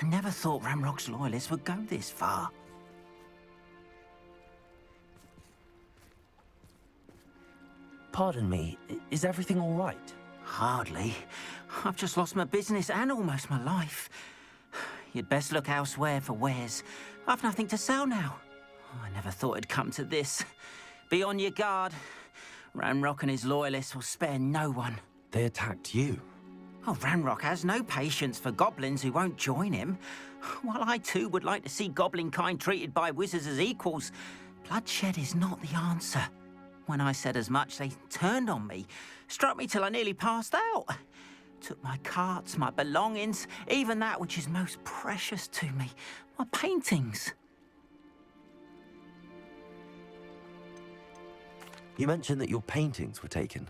I never thought Ranrock's loyalists would go this far. Pardon me, is everything all right? Hardly. I've just lost my business and almost my life. You'd best look elsewhere for wares. I've nothing to sell now. I never thought it'd come to this. Be on your guard. Ranrock and his loyalists will spare no one. They attacked you? Oh, Ranrock has no patience for goblins who won't join him. While I too would like to see goblin kind treated by wizards as equals, bloodshed is not the answer. When I said as much, they turned on me, struck me till I nearly passed out. Took my carts, my belongings, even that which is most precious to me, my paintings. You mentioned that your paintings were taken.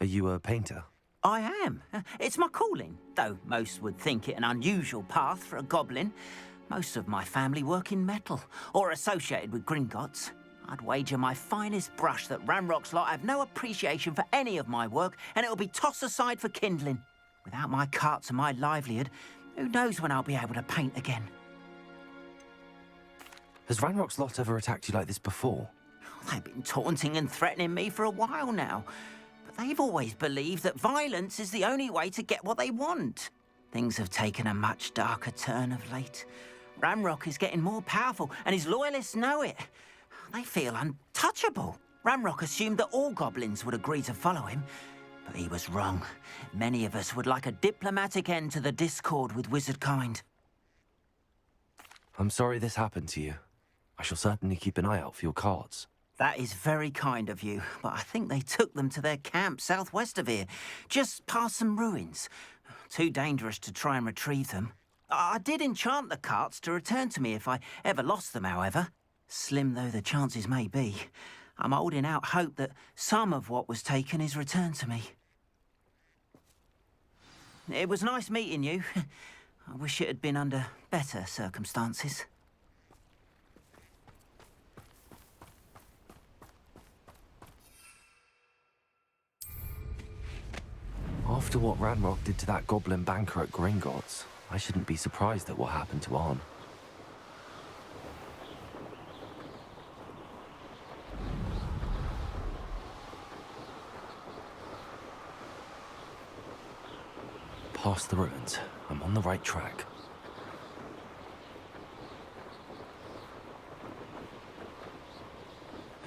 Are you a painter? I am. It's my calling, though most would think it an unusual path for a goblin. Most of my family work in metal, or associated with Gringotts. I'd wager my finest brush that Ranrock's lot have no appreciation for any of my work, and it'll be tossed aside for kindling. Without my carts and my livelihood, who knows when I'll be able to paint again? Has Ranrock's lot ever attacked you like this before? They've been taunting and threatening me for a while now. They've always believed that violence is the only way to get what they want. Things have taken a much darker turn of late. Ranrock is getting more powerful, and his loyalists know it. They feel untouchable. Ranrock assumed that all goblins would agree to follow him, but he was wrong. Many of us would like a diplomatic end to the discord with wizard kind. I'm sorry this happened to you. I shall certainly keep an eye out for your cards. That is very kind of you, but I think they took them to their camp southwest of here, just past some ruins. Too dangerous to try and retrieve them. I did enchant the carts to return to me if I ever lost them, however. Slim though the chances may be, I'm holding out hope that some of what was taken is returned to me. It was nice meeting you. I wish it had been under better circumstances. After what Ranrock did to that goblin banker at Gringotts, I shouldn't be surprised at what happened to Arn. Past the ruins. I'm on the right track.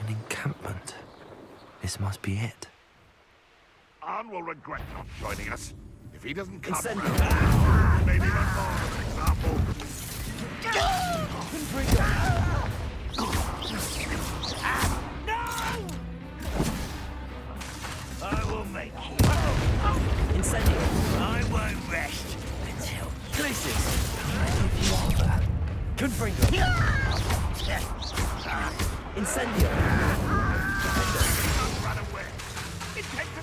An encampment. This must be it. Arn will regret not joining us. If he doesn't come round, maybe one more as an example. I will make you. Incendio. I won't rest until Glacius. Lava. Confringo. Incendio. Run away. It takes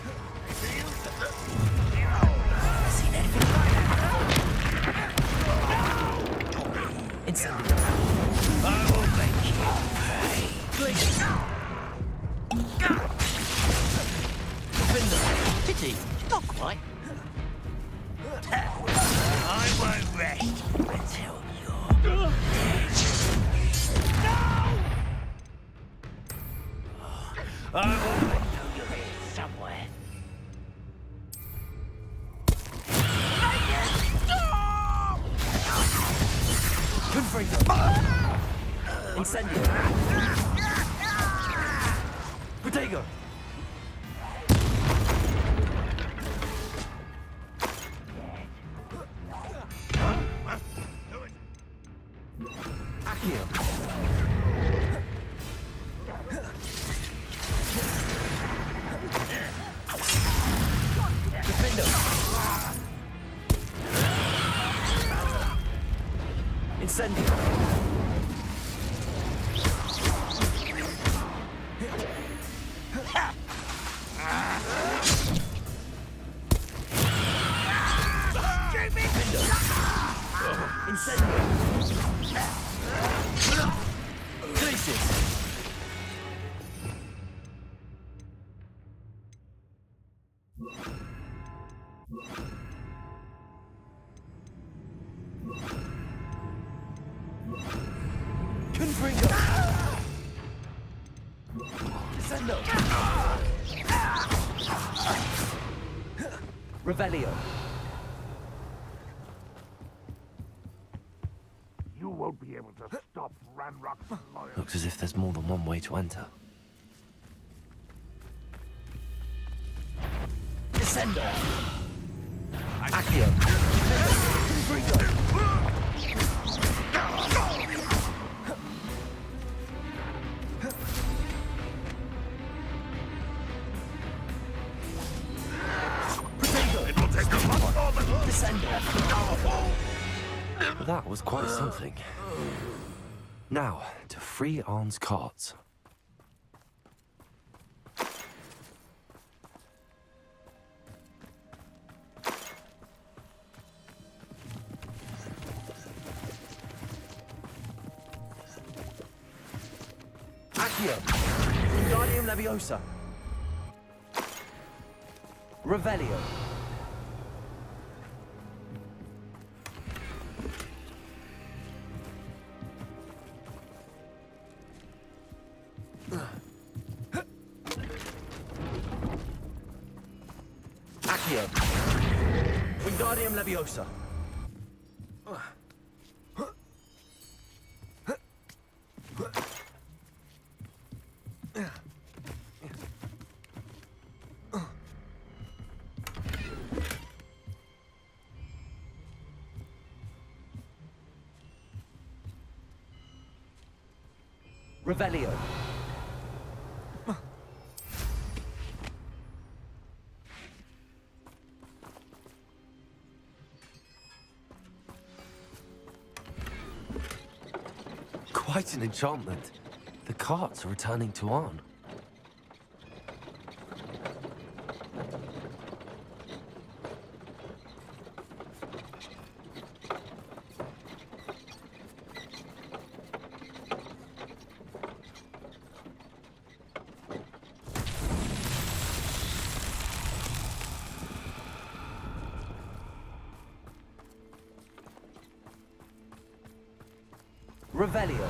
Incendio. I will make you pay. Glacius. Confringo. Pity, not quite. I won't rest until you're dead. I will know you're here somewhere. Confringo. Incendio. Protego. Accio. Defendo. Incendio. Incendio. Glacius. Descendo! Revelio. You won't be able to stop Ranrock's loyalty. Looks as if there's more than one way to enter. Descendo! Accio! It will take a lot more than That was quite something. Now, to free Arn's carts. Accio! Wingardium Leviosa! Revelio! Accio! Wingardium Leviosa! Revelio. Quite an enchantment. The carts are returning to Arn. Revelio.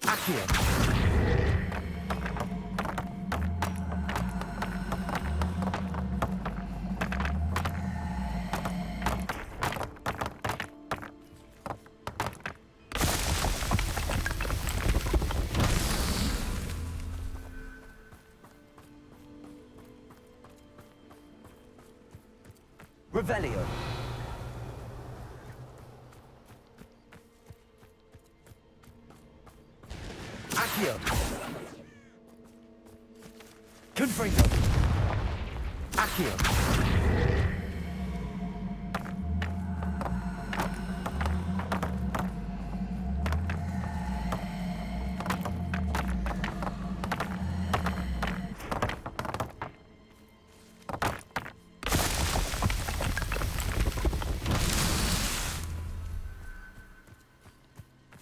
Accio. Revelio. Accio. Confringo. Accio.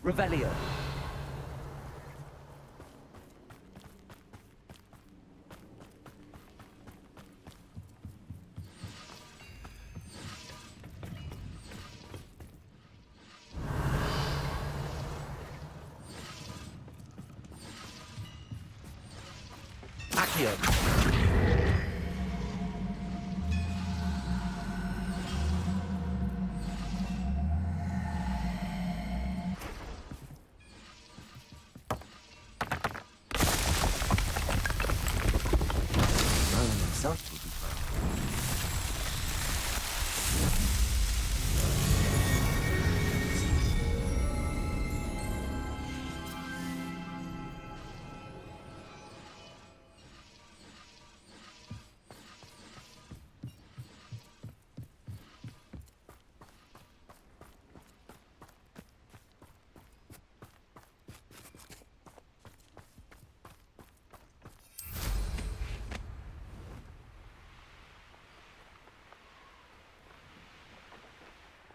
Revelio. Accio. Merlin himself will be proud.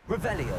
Revelio.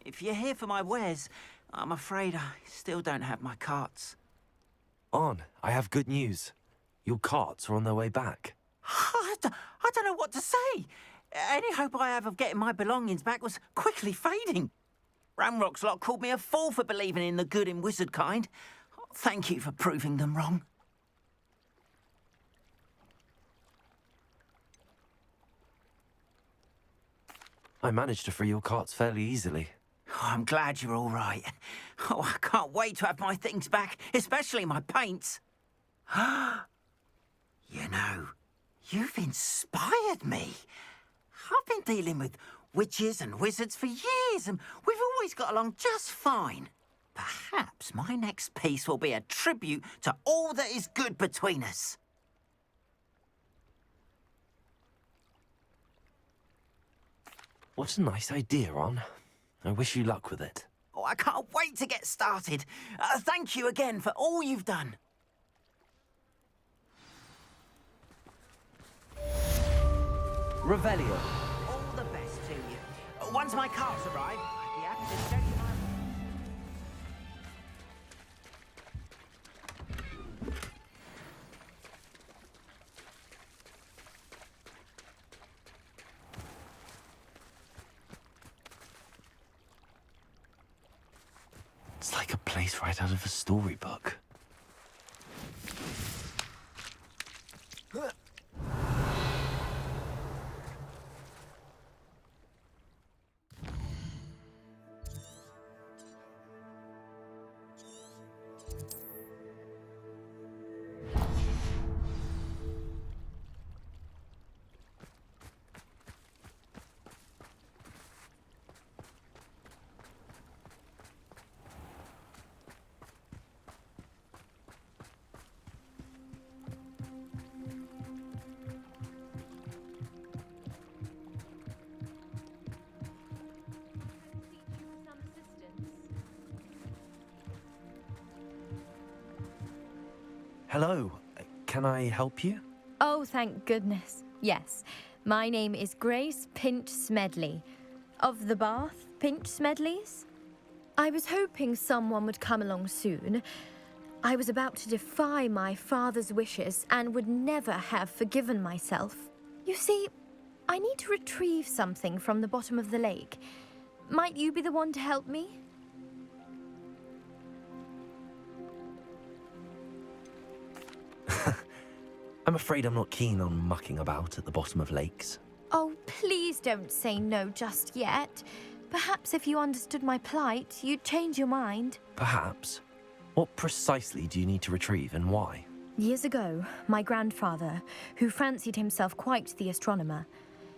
If you're here for my wares, I'm afraid I still don't have my carts. On, I have good news. Your carts are on their way back. I don't know what to say. Any hope I have of getting my belongings back was quickly fading. Ramrock's lot called me a fool for believing in the good in wizard kind. Thank you for proving them wrong. I managed to free your carts fairly easily. Oh, I'm glad you're all right. Oh, I can't wait to have my things back, especially my paints. You know, you've inspired me. I've been dealing with witches and wizards for years, and we've always got along just fine. Perhaps my next piece will be a tribute to all that is good between us. What a nice idea, On. I wish you luck with it. Oh, I can't wait to get started. Thank you again for all you've done. Revelio. All the best to you. Once my carts arrive, I'd be happy to show you my... It's like a place right out of a storybook. Hello. Can I help you? Oh, thank goodness. Yes. My name is Grace Pinch Smedley. Of the Bath Pinch Smedleys? I was hoping someone would come along soon. I was about to defy my father's wishes and would never have forgiven myself. You see, I need to retrieve something from the bottom of the lake. Might you be the one to help me? I'm afraid I'm not keen on mucking about at the bottom of lakes. Oh, please don't say no just yet. Perhaps if you understood my plight, you'd change your mind. Perhaps. What precisely do you need to retrieve and why? Years ago, my grandfather, who fancied himself quite the astronomer,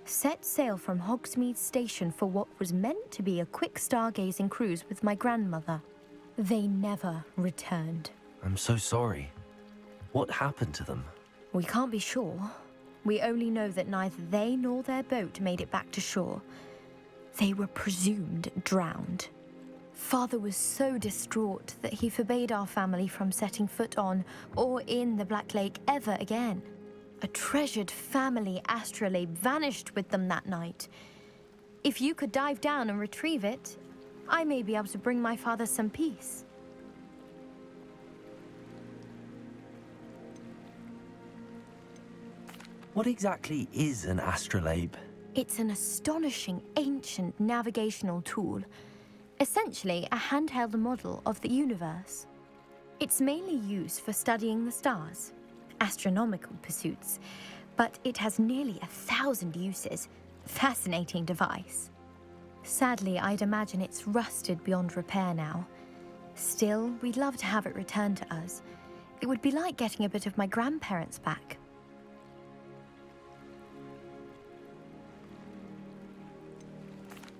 set sail from Hogsmeade Station for what was meant to be a quick stargazing cruise with my grandmother. They never returned. I'm so sorry. What happened to them? We can't be sure. We only know that neither they nor their boat made it back to shore. They were presumed drowned. Father was so distraught that he forbade our family from setting foot on or in the Black Lake ever again. A treasured family astrolabe vanished with them that night. If you could dive down and retrieve it, I may be able to bring my father some peace. What exactly is an astrolabe? It's an astonishing ancient navigational tool, essentially a handheld model of the universe. It's mainly used for studying the stars, astronomical pursuits, but it has nearly 1,000 uses. Fascinating device. Sadly, I'd imagine it's rusted beyond repair now. Still, we'd love to have it returned to us. It would be like getting a bit of my grandparents back.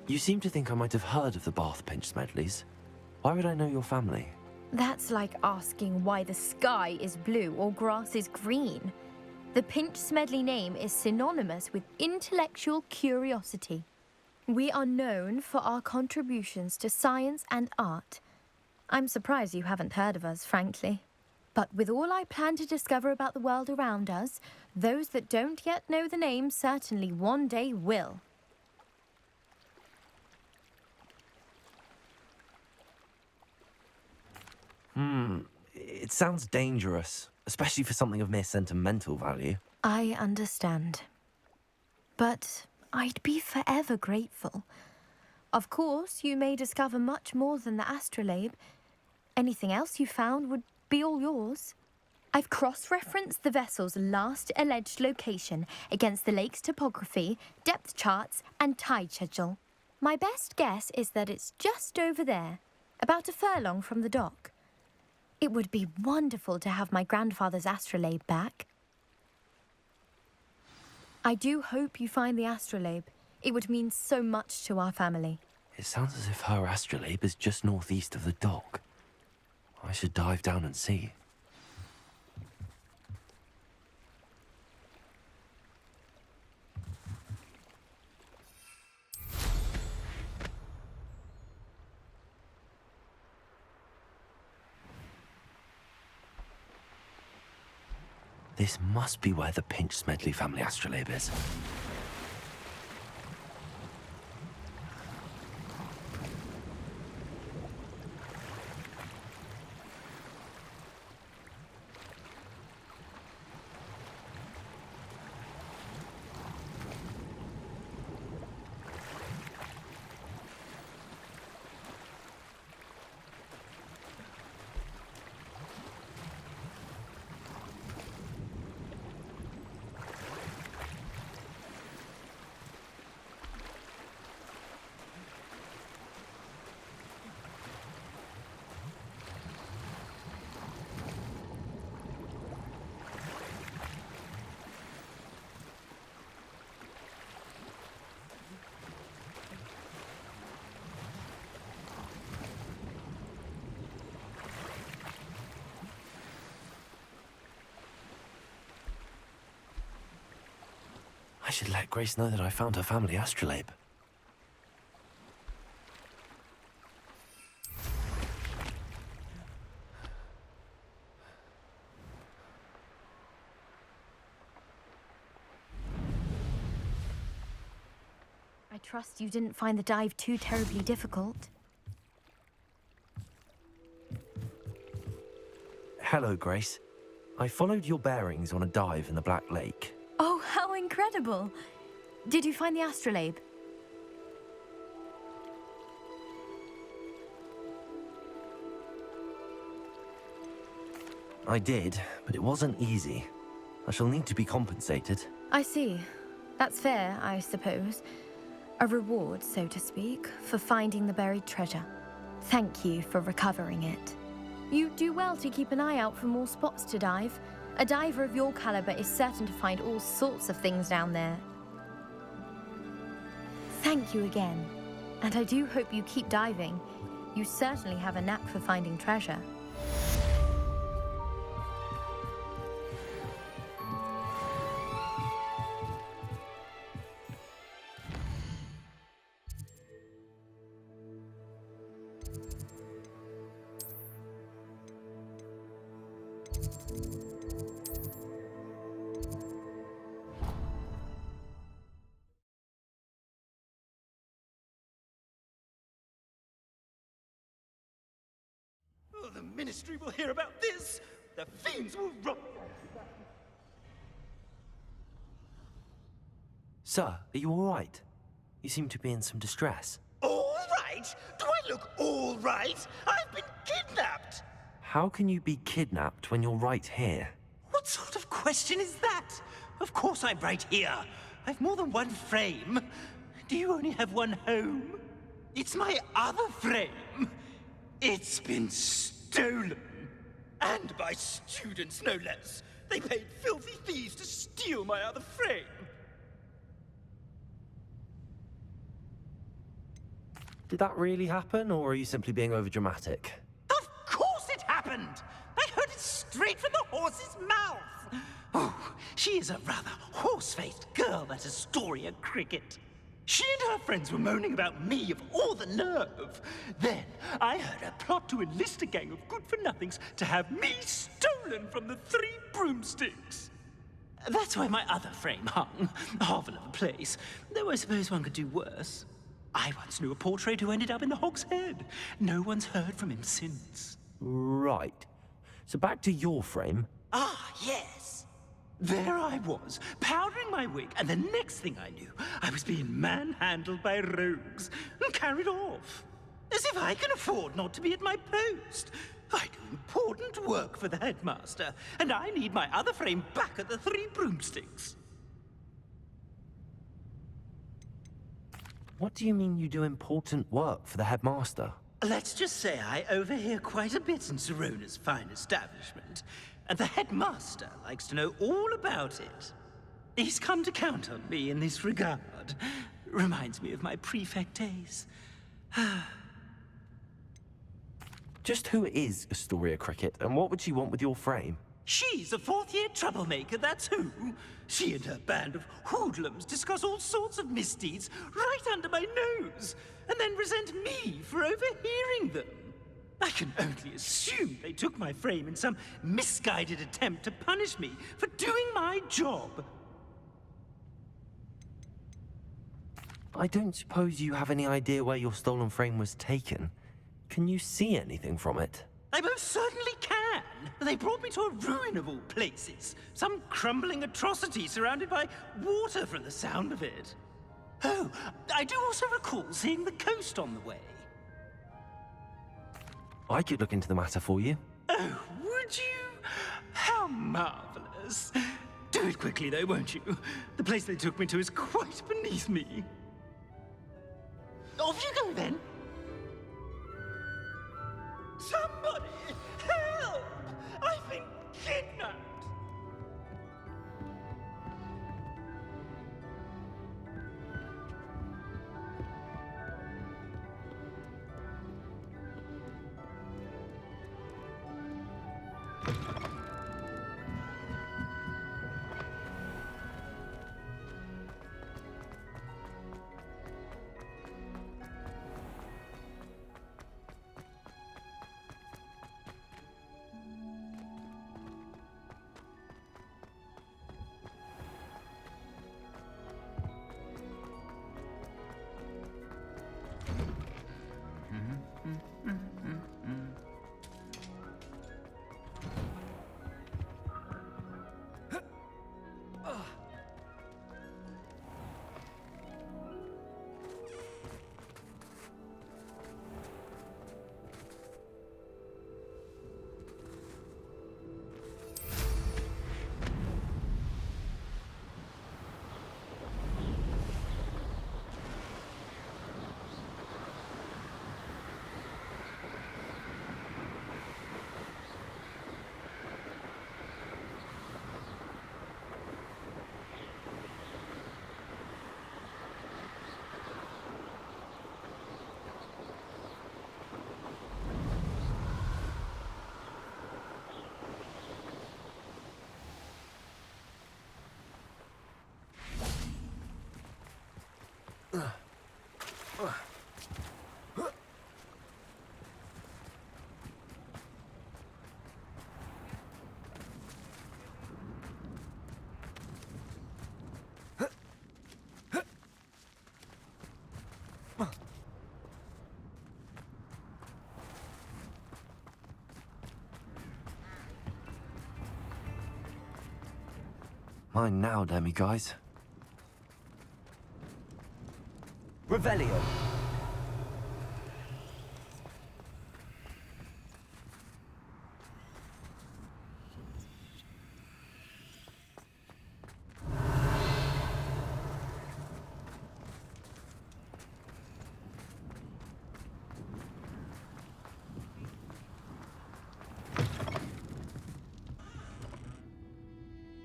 You seem to think I might have heard of the Bath Pinch Smedleys. Why would I know your family? That's like asking why the sky is blue or grass is green. The Pinch Smedley name is synonymous with intellectual curiosity. We are known for our contributions to science and art. I'm surprised you haven't heard of us, frankly. But with all I plan to discover about the world around us, those that don't yet know the name certainly one day will. It sounds dangerous, especially for something of mere sentimental value. I understand. But I'd be forever grateful. Of course, you may discover much more than the astrolabe. Anything else you found would be all yours. I've cross-referenced the vessel's last alleged location against the lake's topography, depth charts, and tide schedule. My best guess is that it's just over there, about a furlong from the dock. It would be wonderful to have my grandfather's astrolabe back. I do hope you find the astrolabe. It would mean so much to our family. It sounds as if her astrolabe is just northeast of the dock. I should dive down and see. This must be where the Pinch-Smedley family astrolabe is. I should let Grace know that I found her family astrolabe. I trust you didn't find the dive too terribly difficult. Hello, Grace. I followed your bearings on a dive in the Black Lake. Oh, how incredible! Did you find the astrolabe? I did, but it wasn't easy. I shall need to be compensated. I see. That's fair, I suppose. A reward, so to speak, for finding the buried treasure. Thank you for recovering it. You do well to keep an eye out for more spots to dive. A diver of your caliber is certain to find all sorts of things down there. Thank you again. And I do hope you keep diving. You certainly have a knack for finding treasure. Oh, the Ministry will hear about this! The fiends will rob... Sir, are you all right? You seem to be in some distress. All right? Do I look all right? I've been kidnapped! How can you be kidnapped when you're right here? What sort of question is that? Of course I'm right here. I've more than one frame. Do you only have one home? It's my other frame. It's been stolen. And by students, no less. They paid filthy thieves to steal my other frame. Did that really happen, or are you simply being overdramatic? Of course it happened! I heard it straight from the horse's mouth! Oh, she is a rather horse-faced girl, that Astoria Cricket. She and her friends were moaning about me of all the nerve. Then I heard her plot to enlist a gang of good-for-nothings to have me stolen from the Three Broomsticks. That's where my other frame hung. Marvel of a place, though I suppose one could do worse. I once knew a portrait who ended up in the Hog's Head. No one's heard from him since. Right. So back to your frame. Ah, yes. There I was, powdering my wig, and the next thing I knew, I was being manhandled by rogues and carried off. As if I can afford not to be at my post. I do important work for the headmaster, and I need my other frame back at the Three Broomsticks. What do you mean you do important work for the headmaster? Let's just say I overhear quite a bit in Serona's fine establishment, and the headmaster likes to know all about it. He's come to count on me in this regard. Reminds me of my prefect days. Just who is Astoria Cricket, and what would she want with your frame? She's a fourth-year troublemaker, that's who. She and her band of hoodlums discuss all sorts of misdeeds right under my nose, and then resent me for overhearing them. I can only assume they took my frame in some misguided attempt to punish me for doing my job. I don't suppose you have any idea where your stolen frame was taken. Can you see anything from it? I most certainly can. They brought me to a ruin of all places. Some crumbling atrocity surrounded by water from the sound of it. Oh, I do also recall seeing the coast on the way. I could look into the matter for you. Oh, would you? How marvelous. Do it quickly, though, won't you? The place they took me to is quite beneath me. Off you go, then. Somebody! Help! I've been kidnapped! Mine now, Demi, guys. Revelio.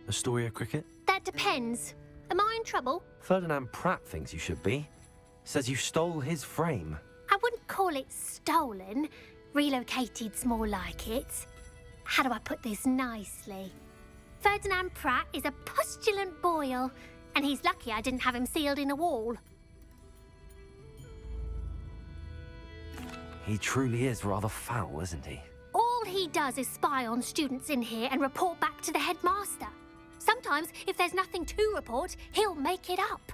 Astoria Cricket? That depends. Am I in trouble? Ferdinand Pratt thinks you should be. Says you stole his frame. I wouldn't call it stolen. Relocated's more like it. How do I put this nicely? Ferdinand Pratt is a postulant boil, and he's lucky I didn't have him sealed in a wall. He truly is rather foul, isn't he? All he does is spy on students in here and report back to the headmaster. Sometimes, if there's nothing to report, he'll make it up.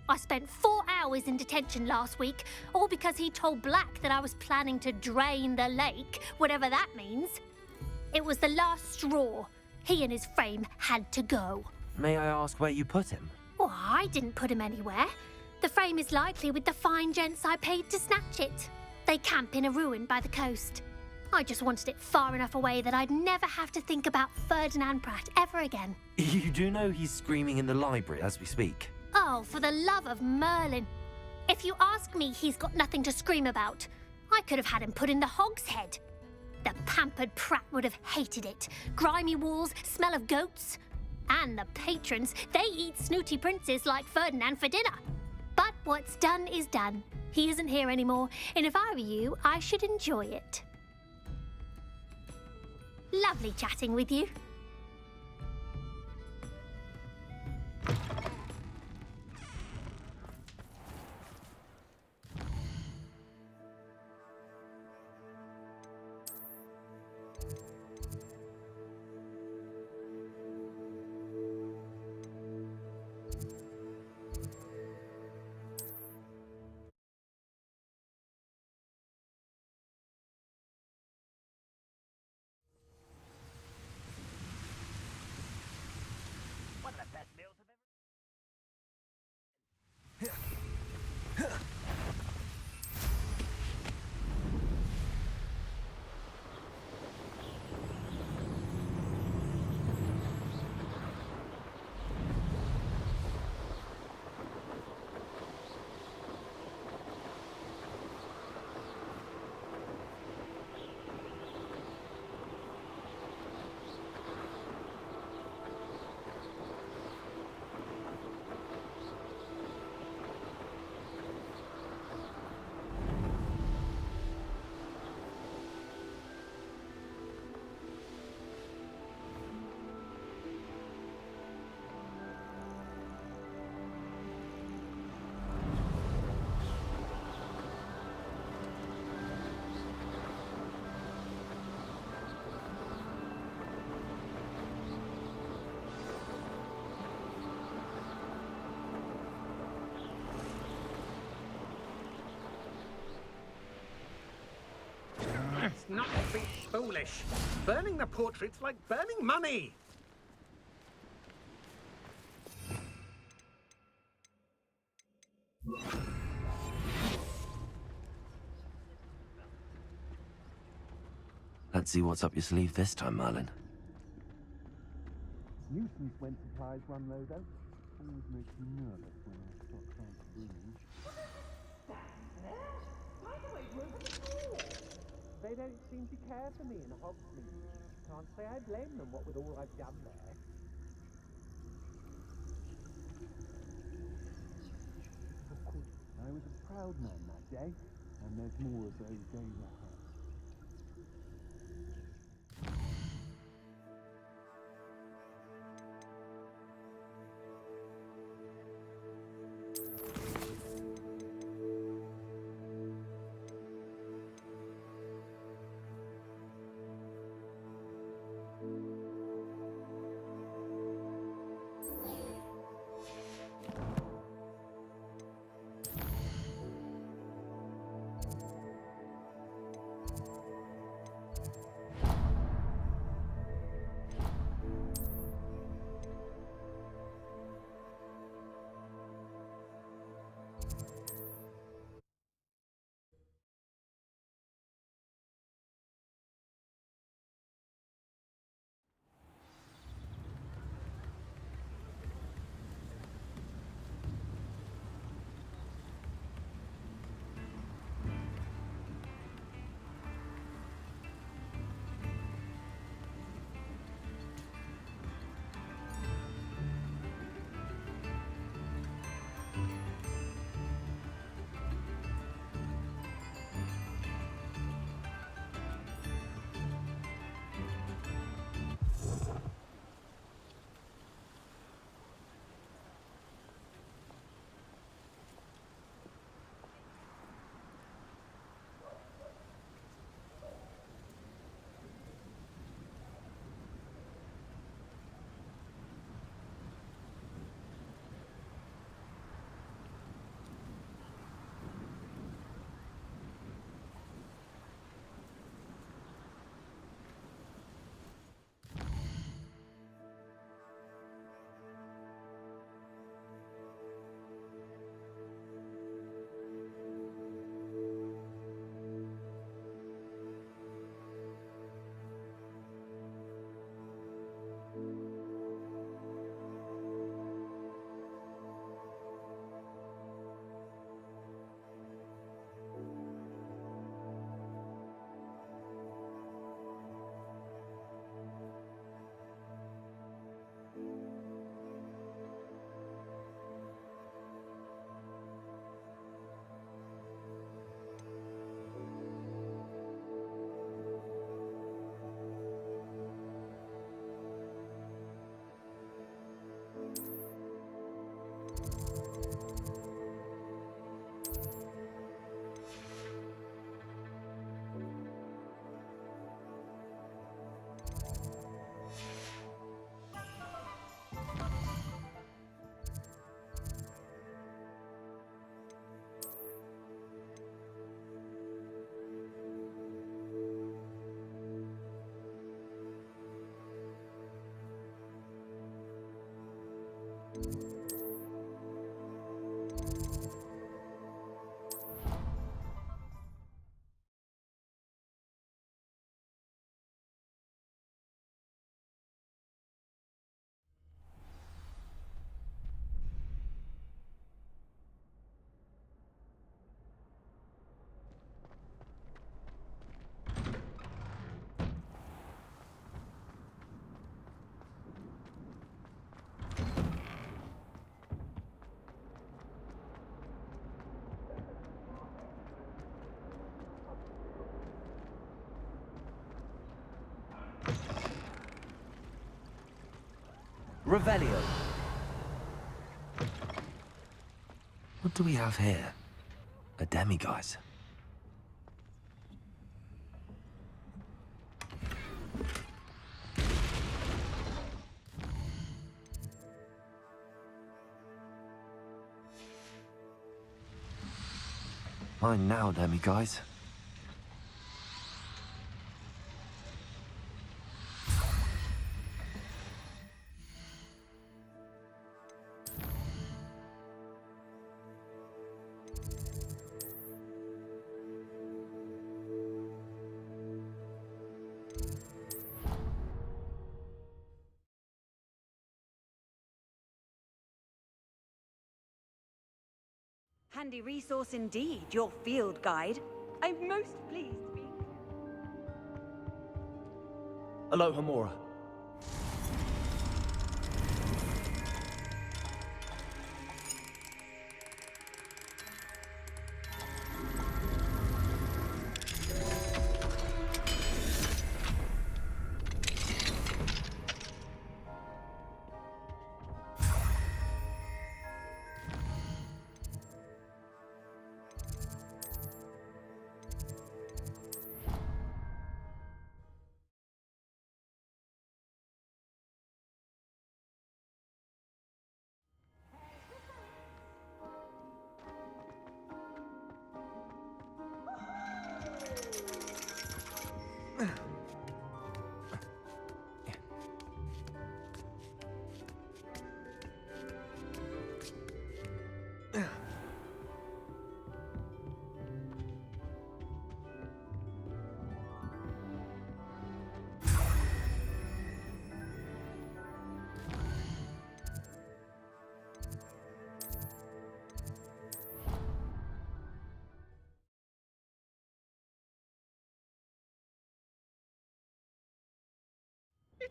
I spent 4 hours in detention last week, all because he told Black that I was planning to drain the lake, whatever that means. It was the last straw. He and his frame had to go. May I ask where you put him? Well, I didn't put him anywhere. The frame is likely with the fine gents I paid to snatch it. They camp in a ruin by the coast. I just wanted it far enough away that I'd never have to think about Ferdinand Pratt ever again. You do know he's screaming in the library as we speak. Oh, for the love of Merlin. If you ask me, he's got nothing to scream about. I could have had him put in the hogshead. The pampered Pratt would have hated it. Grimy walls, smell of goats. And the patrons, they eat snooty princes like Ferdinand for dinner. But what's done is done. He isn't here anymore, and if I were you, I should enjoy it. Lovely chatting with you. One of the best meals I've ever... Let's not be foolish. Burning the portrait's like burning money. Let's see what's up your sleeve this time, Merlin. Nuisance when supplies run low, though. Always makes me nervous when I stop trying to bring. They don't seem to care for me in Hogsmeade. Can't say I blame them, what with all I've done there. Of course, I was a proud man that day, and there's more of those days ahead. Revelio. What do we have here? A demiguise. Mine now, demiguise. Handy resource indeed, your field guide. I'm most pleased to be... Aloha, Mora.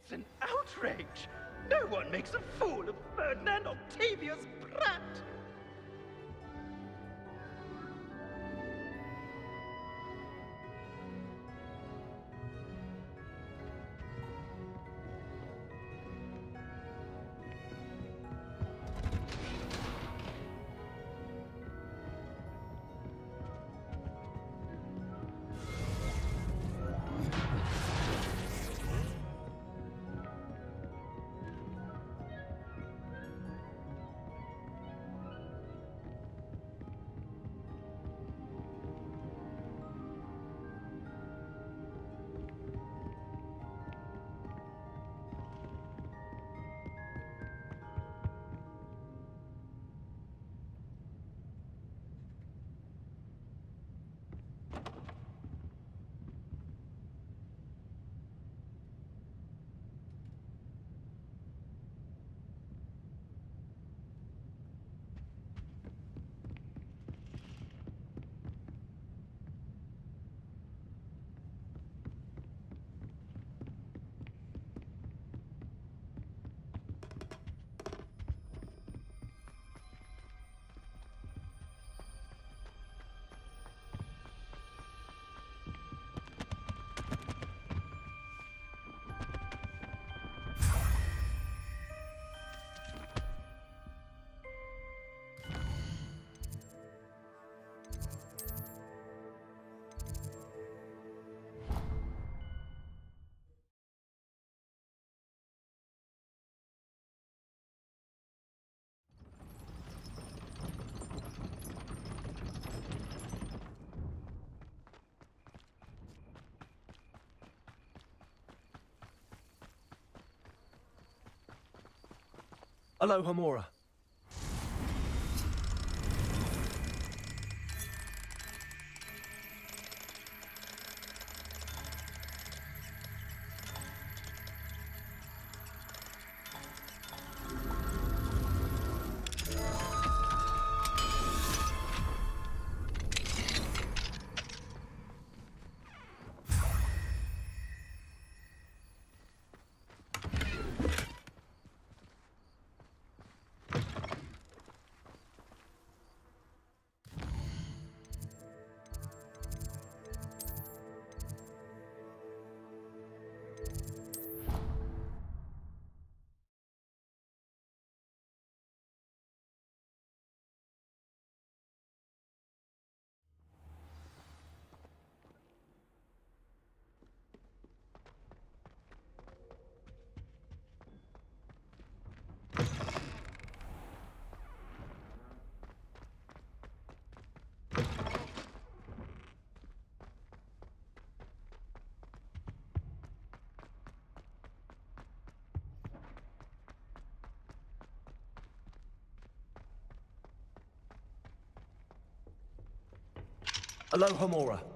It's an outrage! No one makes a fool of Ferdinand Octavius Pratt! Aloha Mora. Aloha Mora.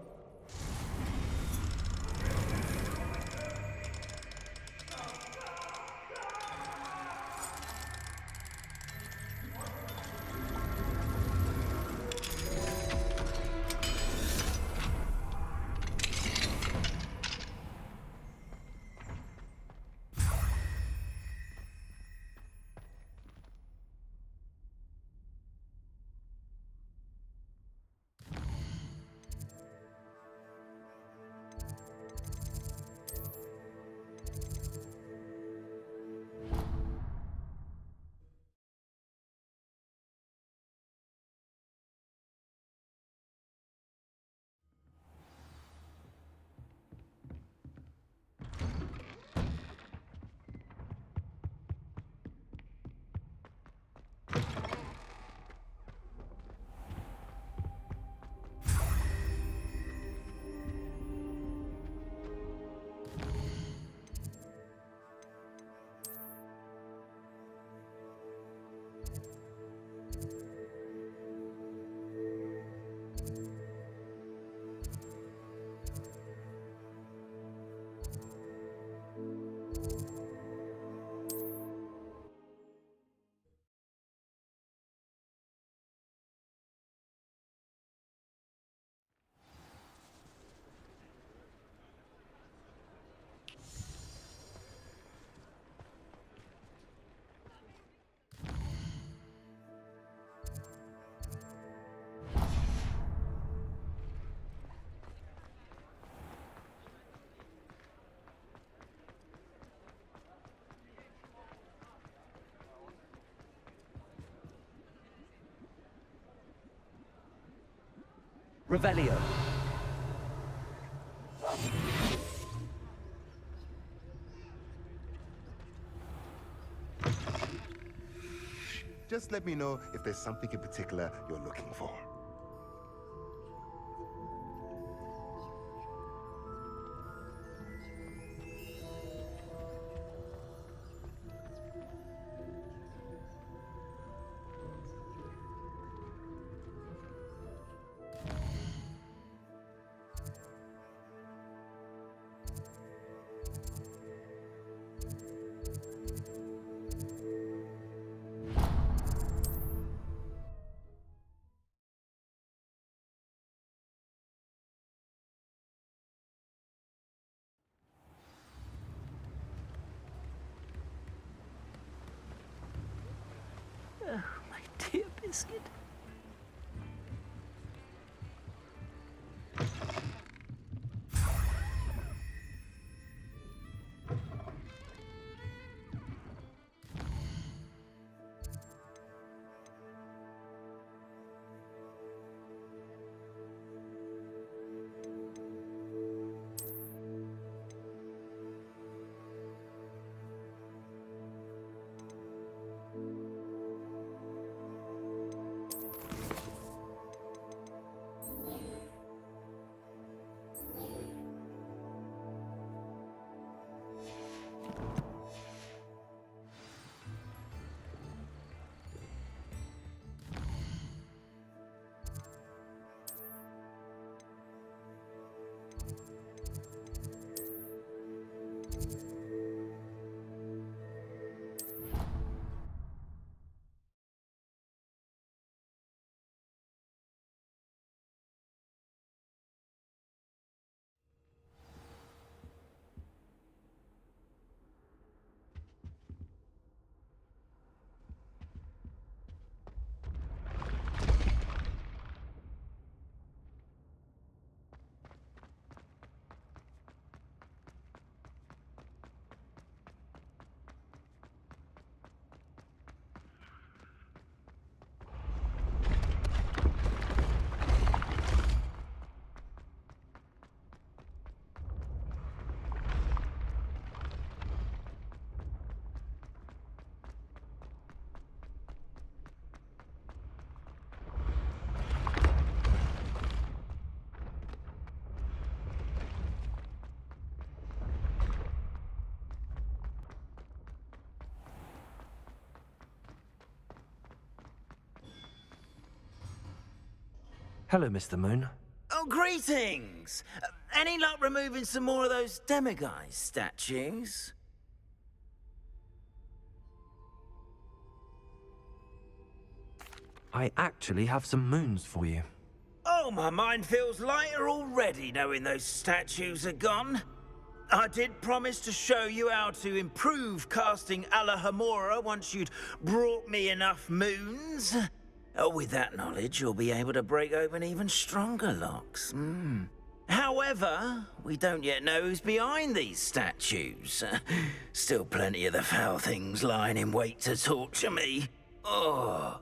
Revelio. Just let me know if there's something in particular you're looking for. Oh, my dear biscuit. Hello, Mr. Moon. Oh, greetings! Any luck removing some more of those demiguise statues? I actually have some moons for you. Oh, my mind feels lighter already knowing those statues are gone. I did promise to show you how to improve casting Alohomora once you'd brought me enough moons. With that knowledge, you'll be able to break open even stronger locks. However, we don't yet know who's behind these statues. Still plenty of the foul things lying in wait to torture me. Oh.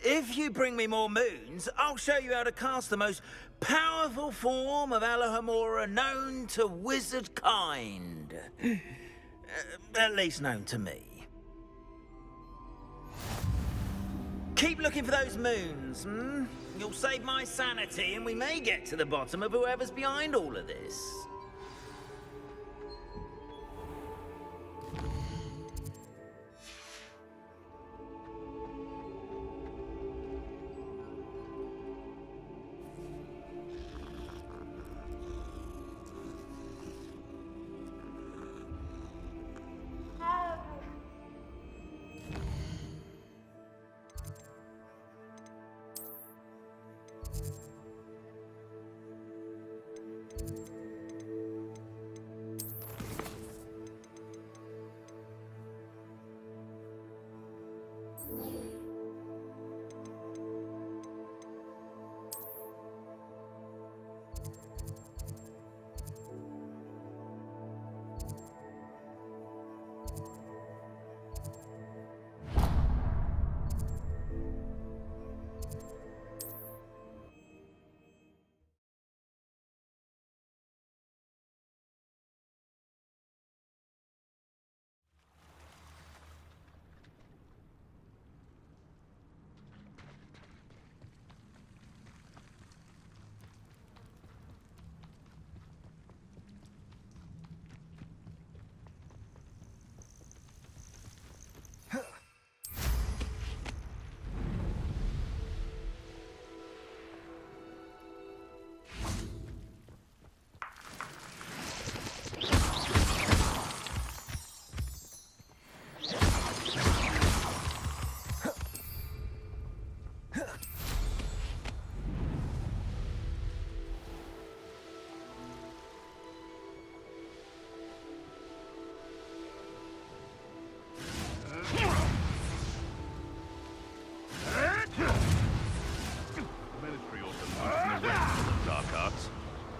If you bring me more moons, I'll show you how to cast the most powerful form of Alohomora known to wizard kind. At least known to me. Keep looking for those moons, You'll save my sanity and we may get to the bottom of whoever's behind all of this.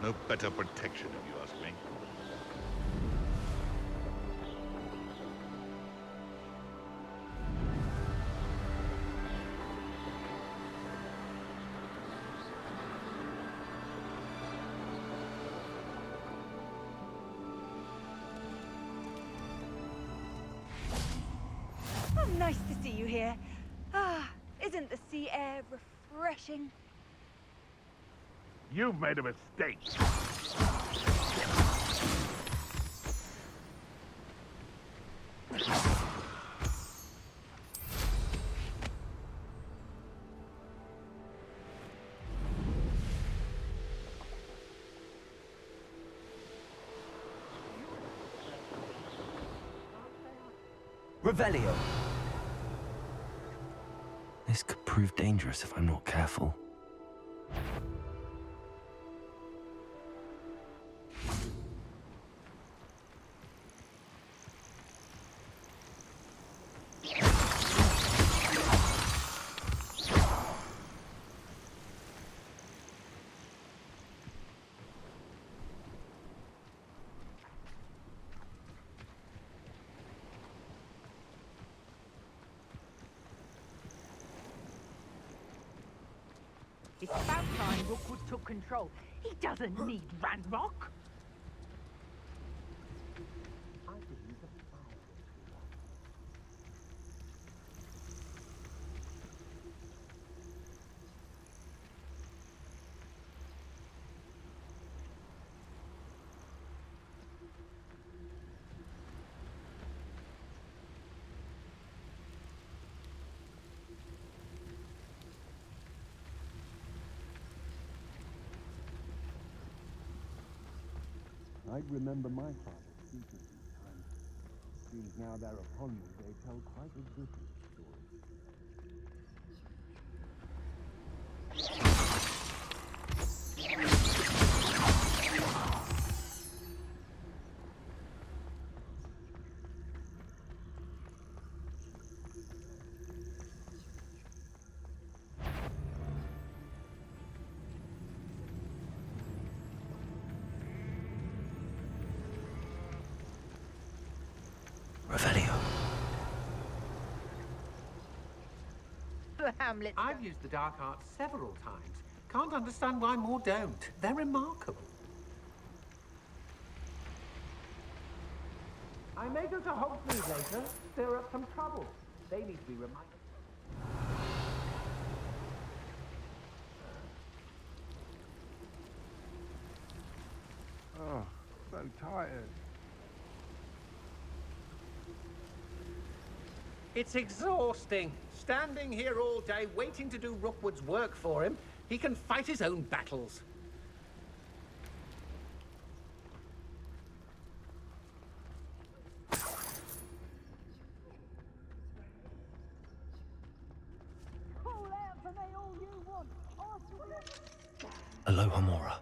No better protection, if you ask me. Oh, nice to see you here. Isn't the sea air refreshing? You've made a mistake. Revelio. This could prove dangerous if I'm not careful. It's about time Rookwood took control. He doesn't need Ranrock. I'd remember my father speaking sometimes. Seems now they're upon me, they tell quite a different story. Revelio. Hamlet. I've used the dark arts several times. Can't understand why more don't. They're remarkable. I may go to Hogwarts later, stir up some trouble. They need to be reminded. Oh, so tired. It's exhausting. Standing here all day, waiting to do Rookwood's work for him. He can fight his own battles. Aloha Mora.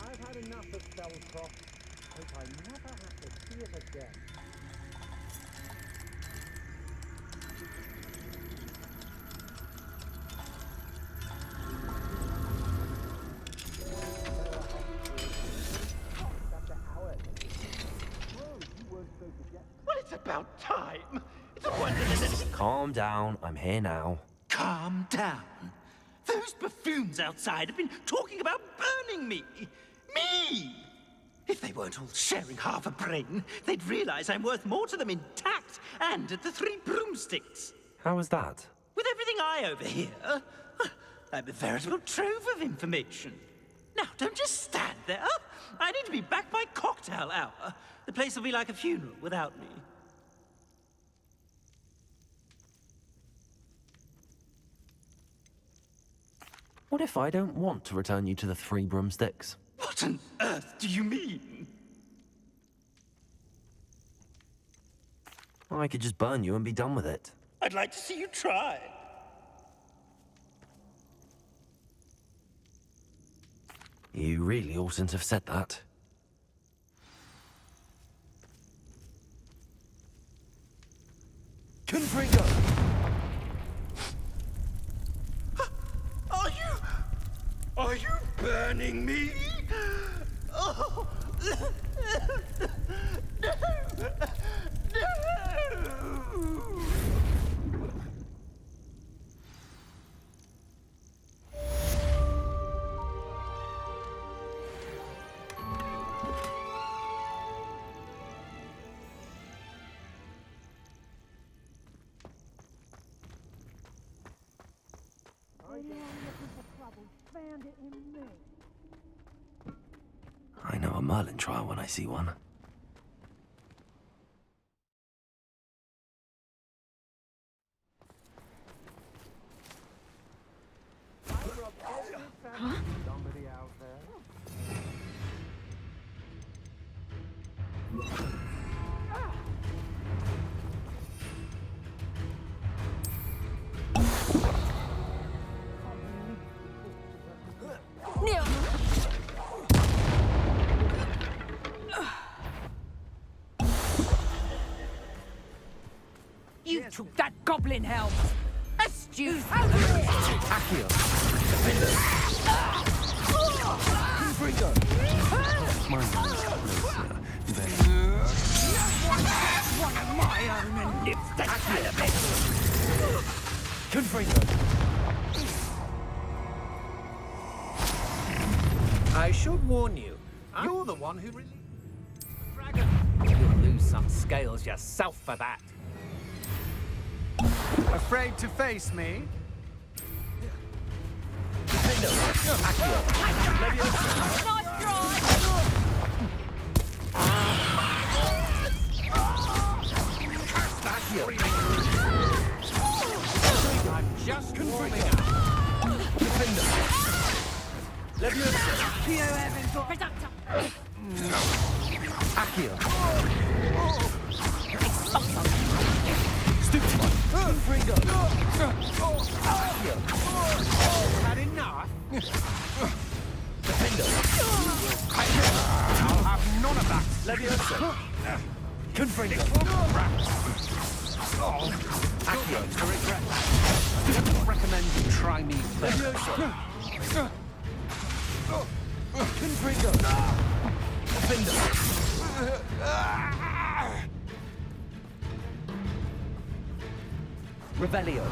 I've had enough of Spellcroft. Hope I never have to see it again. Well, it's about time. It's a wonder that... Calm down, I'm here now. Calm down. Those buffoons outside have been talking about burning me. Me! If they weren't all sharing half a brain, they'd realize I'm worth more to them intact and at the Three Broomsticks. How was that? With everything I overhear, I'm a veritable trove of information. Now, don't just stand there. I need to be back by cocktail hour. The place will be like a funeral without me. What if I don't want to return you to the Three Broomsticks? What on earth do you mean? I could just burn you and be done with it. I'd like to see you try. You really oughtn't have said that. Confringo! Are you burning me? Oh! No! No! I know a Merlin trial when I see one. Huh? Somebody out there? You took that goblin helm! Astute! Accio! Confringo! One of my own and lift the hell of it! Confringo! I should warn you, you're the one who really... Dragon! You'll lose some scales yourself for that. Afraid to face me? I'm just warming up. Accio. Stupefy. Confringo. Accio. Had enough? Defendo. I'll have none of that. Levioso. Confringo. Accio. To regret that. I don't recommend you try me first. Levioso. Confringo. Defendo. Revelio.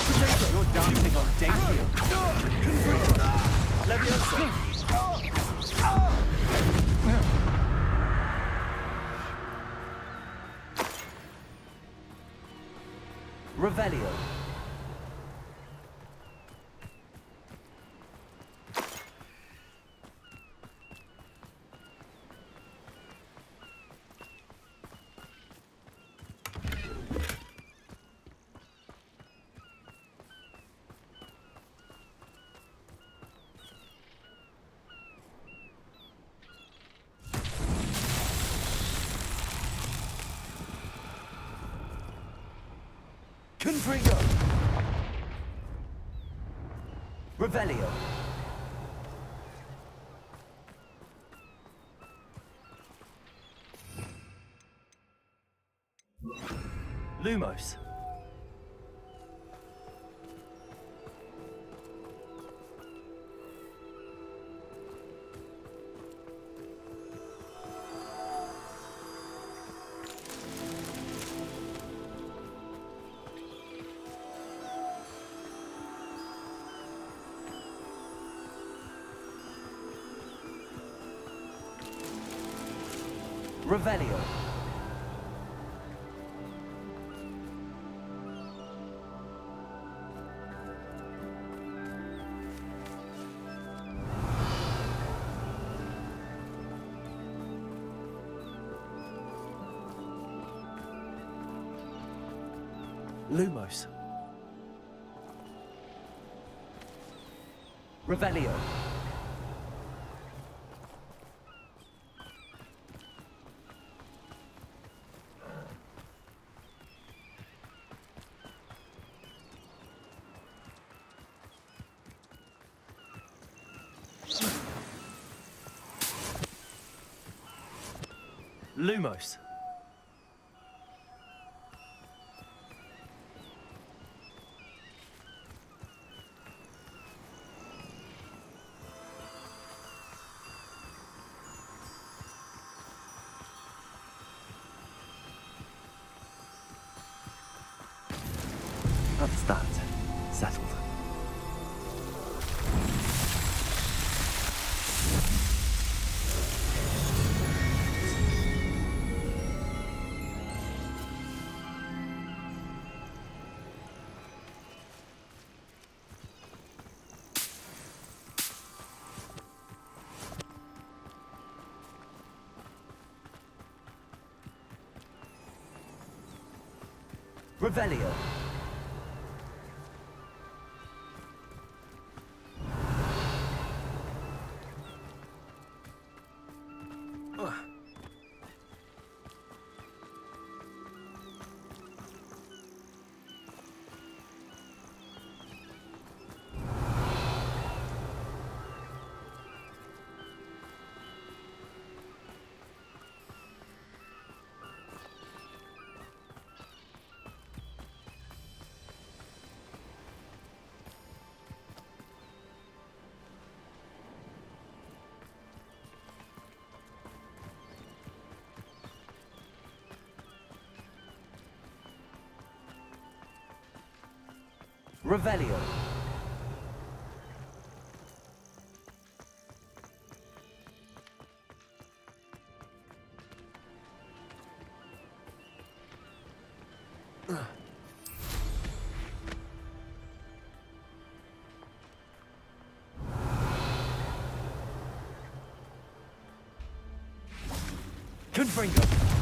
Potato. You're dancing on danger. Confringo. Levioso. Revelio. Confringo. Revelio. Lumos. Revelio. Lumos. Revelio. Lumos. That's that. Settled. Revelio. Revelio. Confringo.